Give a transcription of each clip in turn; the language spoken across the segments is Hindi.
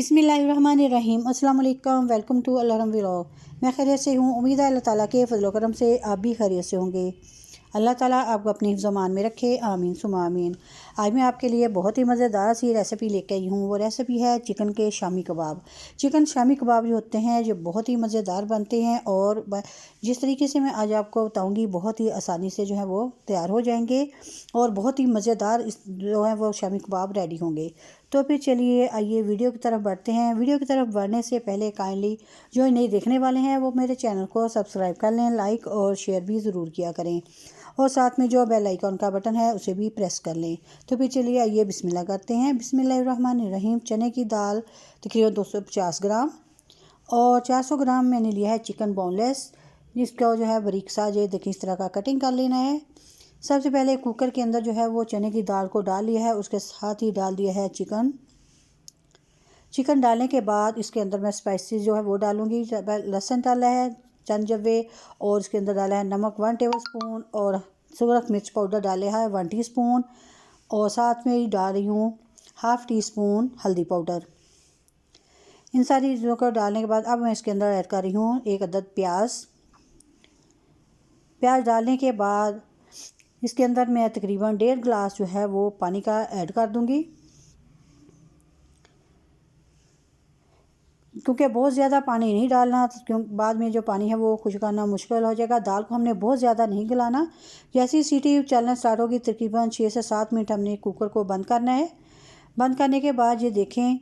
बिस्मिल्लाहिर्रहमानिर्रहीम। अस्सलाम वालेकुम। Welcome to Alharam vlog. मैं खैरियत से हूँ। उम्मीद है अल्लाह ताला के फजल करम से आप भी खैरियत से होंगे। अल्लाह ताला आपको अपनी ज़मान में रखे, आमीन सुमा आमीन। आज मैं आपके लिए बहुत ही मज़ेदार सी रेसिपी लेके आई हूँ। वो रेसिपी है चिकन के शामी कबाब। चिकन शामी कबाब जो होते हैं जो बहुत ही मज़ेदार बनते हैं और जिस तरीके से मैं आज आपको बताऊँगी बहुत ही आसानी से जो है वो तैयार हो जाएंगे और बहुत ही मज़ेदार जो है वो शामी कबाब रेडी होंगे। तो फिर चलिए आइए वीडियो की तरफ बढ़ते हैं। वीडियो की तरफ बढ़ने से पहले काइंडली जो नए देखने वाले हैं वो मेरे चैनल को सब्सक्राइब कर लें, लाइक और शेयर भी ज़रूर किया करें और साथ में जो बेल आइकन का बटन है उसे भी प्रेस कर लें। तो फिर चलिए आइए बिस्मिल्लाह करते हैं। बिस्मिल्लाहिर्रहमानिर्रहीम। चने की दाल तकरीबन 250 ग्राम और 400 ग्राम मैंने लिया है चिकन बोनलेस, जिसका जो है बारीक सा ये देखिए इस तरह का कटिंग कर लेना है। सबसे पहले कुकर के अंदर जो है वो चने की दाल को डाल लिया है, उसके साथ ही डाल दिया है चिकन डालने के बाद इसके अंदर मैं स्पाइसेस जो है वो डालूंगी। लहसुन डाला है चंद जवे और इसके अंदर डाला है नमक 1 टेबलस्पून और सूरख मिर्च पाउडर डाला है 1 टीस्पून और साथ में ही डाल रही हूँ ½ टीस्पून हल्दी पाउडर। इन सारी चीज़ों को डालने के बाद अब मैं इसके अंदर ऐड कर रही हूँ 1 अदद प्याज डालने के बाद इसके अंदर मैं तकरीबन 1.5 गिलास जो है वो पानी का ऐड कर दूंगी, क्योंकि बहुत ज़्यादा पानी नहीं डालना, क्योंकि बाद में जो पानी है वो खुश करना मुश्किल हो जाएगा। दाल को हमने बहुत ज़्यादा नहीं गलाना। जैसे ही सीटी चलना स्टार्ट होगी तकरीबन 6 से 7 मिनट हमने कुकर को बंद करना है। बंद करने के बाद ये देखें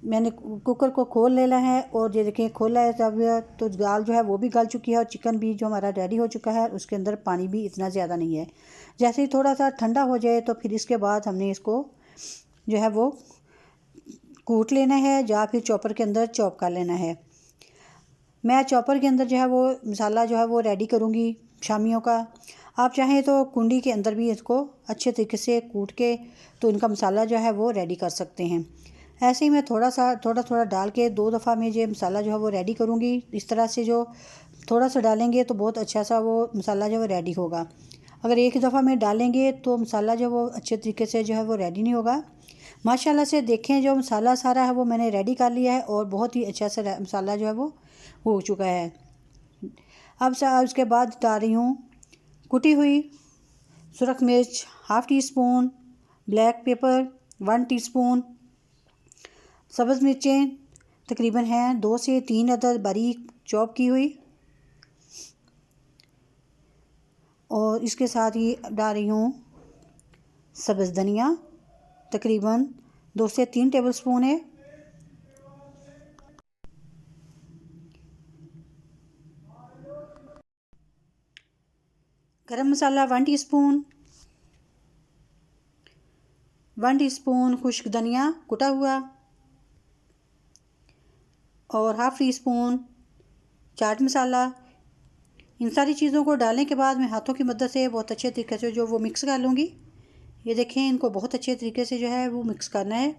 मैंने कुकर को खोल लेना है और ये देखें खोला है तब तो दाल जो है वो भी गल चुकी है और चिकन भी जो हमारा रेडी हो चुका है। उसके अंदर पानी भी इतना ज़्यादा नहीं है। जैसे ही थोड़ा सा ठंडा हो जाए तो फिर इसके बाद हमने इसको जो है वो कूट लेना है या फिर चॉपर के अंदर चॉप कर लेना है। मैं चॉपर के अंदर जो है वो मसाला जो है वो रेडी करूँगी शामियों का। आप चाहें तो कुंडी के अंदर भी इसको अच्छे तरीके से कूट के तो इनका मसाला जो है वो रेडी कर सकते हैं। ऐसे ही मैं थोड़ा डाल के 2 दफ़ा में ये मसाला जो है वो रेडी करूँगी। इस तरह से जो थोड़ा सा डालेंगे तो बहुत अच्छा सा वो मसाला जो है रेडी होगा। अगर एक ही दफ़ा में डालेंगे तो मसाला जो वो अच्छे तरीके से जो है वो रेडी नहीं होगा। माशाल्लाह से देखें जो मसाला सारा है वो मैंने रेडी कर लिया है और बहुत ही अच्छा सा मसाला जो है वो हो चुका है। अब उसके बाद डाल रही हूँ कुटी हुई सुरख मिर्च ½ टीस्पून, ब्लैक पेपर 1 टीस्पून, सब्ज़ मिर्चें तकरीबन हैं 2 से 3 अदद बारीक चॉप की हुई और इसके साथ ही डाल रही हूँ सब्ज़ धनिया तकरीबन 2 से 3 टेबलस्पून है। गरम मसाला 1 टीस्पून, 1 टीस्पून खुश्क धनिया कुटा हुआ और ½ टीस्पून चाट मसाला। इन सारी चीज़ों को डालने के बाद मैं हाथों की मदद से बहुत अच्छे तरीके से जो वो मिक्स कर लूँगी। ये देखें इनको बहुत अच्छे तरीके से जो है वो मिक्स करना है।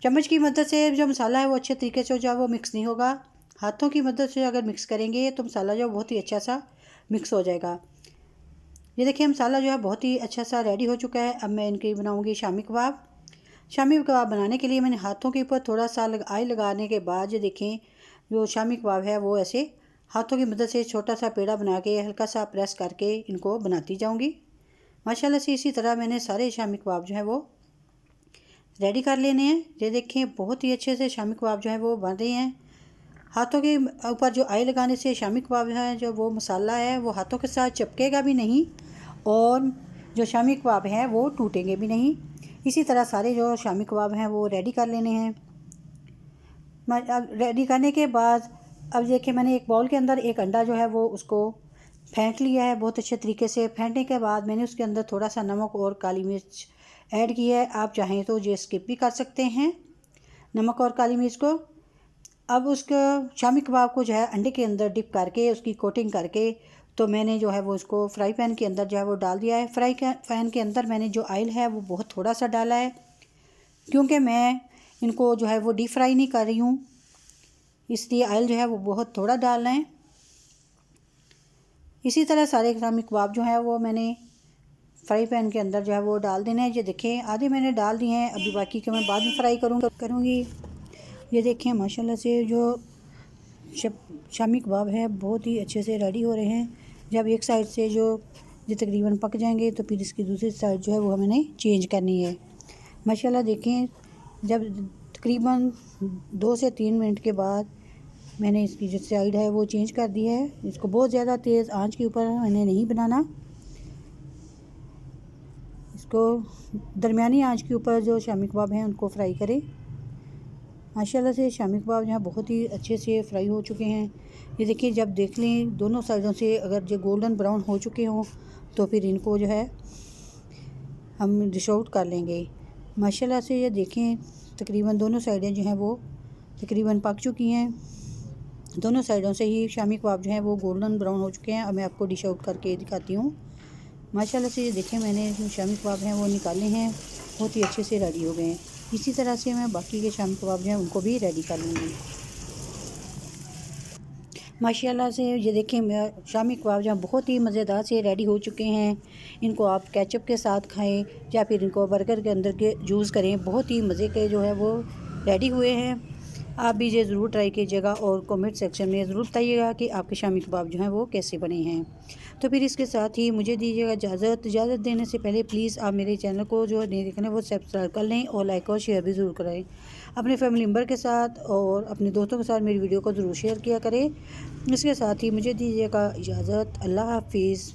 चम्मच की मदद से जो मसाला है वो अच्छे तरीके से जो है वो मिक्स नहीं होगा। हाथों की मदद से अगर मिक्स करेंगे तो मसाला जो बहुत ही अच्छा सा मिक्स हो जाएगा। ये देखिए मसाला जो है बहुत ही अच्छा सा रेडी हो चुका है। अब मैं इनकी बनाऊंगी शामी कबाब। शामी कबाब बनाने के लिए मैंने हाथों के ऊपर थोड़ा सा ऑयल लगाने के बाद ये देखें जो शामी कबाब है वो ऐसे हाथों की मदद से छोटा सा पेड़ा बना के हल्का सा प्रेस करके इनको बनाती जाऊंगी। माशाल्लाह से इसी तरह मैंने सारे शामी कबाब जो है वो रेडी कर लेने हैं। ये देखें बहुत ही अच्छे से शामी कबाब जो है वो बन रहे हैं। हाथों के ऊपर जो ऑयल लगाने से शामी कबाब है जो वो मसाला है वो हाथों के साथ चिपकेगा भी नहीं और जो शामी कबाब हैं वो टूटेंगे भी नहीं। इसी तरह सारे जो शामी कबाब हैं वो रेडी कर लेने हैं। अब रेडी करने के बाद अब देखिए मैंने एक बाउल के अंदर एक अंडा जो है वो उसको फेंट लिया है बहुत अच्छे तरीके से। फेंटने के बाद मैंने उसके अंदर थोड़ा सा नमक और काली मिर्च ऐड किया है। आप चाहें तो ये स्किप भी कर सकते हैं नमक और काली मिर्च को। अब उसको शामी कबाब को जो है अंडे के अंदर डिप करके उसकी कोटिंग करके तो मैंने जो है वो उसको फ्राई पैन के अंदर जो है वो डाल दिया है। फ्राई पैन के अंदर मैंने जो ऑयल है वो बहुत थोड़ा सा डाला है, क्योंकि मैं इनको जो है वो डीप फ्राई नहीं कर रही हूँ, इसलिए ऑयल जो है वो बहुत थोड़ा डालना है। इसी तरह सारे शामी कबाब जो है वो मैंने फ्राई पैन के अंदर जो है वो डाल देना है। ये देखें आधे मैंने डाल दिए हैं, अभी बाकी के मैं बाद में फ्राई करूँगी। ये देखें माशाल्लाह से जो शामी कबाब है बहुत ही अच्छे से रेडी हो रहे हैं। जब एक साइड से जो तकरीबन पक जाएंगे तो फिर इसकी दूसरी साइड जो है वो हमें चेंज करनी है। माशाल्लाह देखें जब तकरीबन 2 से 3 मिनट के बाद मैंने इसकी जो साइड है वो चेंज कर दी है। इसको बहुत ज़्यादा तेज़ आंच के ऊपर मैंने नहीं बनाना, इसको दरमियानी आंच के ऊपर जो शामी कबाब हैं उनको फ्राई करें। माशाल्लाह से शामी कबाब यहाँ बहुत ही अच्छे से फ्राई हो चुके हैं। ये देखिए जब देख लें दोनों साइडों से अगर जो गोल्डन ब्राउन हो चुके हों तो फिर इनको जो है हम डिश आउट कर लेंगे। माशाल्लाह से ये देखें तकरीबन दोनों साइडें जो हैं वो तकरीबन पक चुकी हैं। दोनों साइडों से ही शामी कबाब जो हैं वो गोल्डन ब्राउन हो चुके हैं। अब मैं आपको डिश आउट करके दिखाती हूँ। माशाल्लाह से ये देखें मैंने जो शामी कबाब हैं वो निकाले हैं, बहुत ही अच्छे से रेडी हो गए हैं। इसी तरह से मैं बाकी के शामी कबाब जो हैं उनको भी रेडी कर लूँगी। माशाल्लाह से ये देखें शामी कबाब जो बहुत ही मज़ेदार से रेडी हो चुके हैं। इनको आप केचप के साथ खाएं या फिर इनको बर्गर के अंदर के यूज़ करें, बहुत ही मज़े के जो है वो रेडी हुए हैं। आप भी ये ज़रूर ट्राई कीजिएगा और कमेंट सेक्शन में ज़रूर बताइएगा कि आपके शामी कबाब जो हैं वो कैसे बने हैं। तो फिर इसके साथ ही मुझे दीजिएगा इजाज़त देने से पहले प्लीज़ आप मेरे चैनल को जो नहीं देखने वो सब्सक्राइब कर लें और लाइक और शेयर भी ज़रूर करें अपने फैमिली मेम्बर के साथ और अपने दोस्तों के साथ मेरी वीडियो को ज़रूर शेयर किया करें। इसके साथ ही मुझे दीजिएगा इजाज़त। अल्लाह हाफिज़।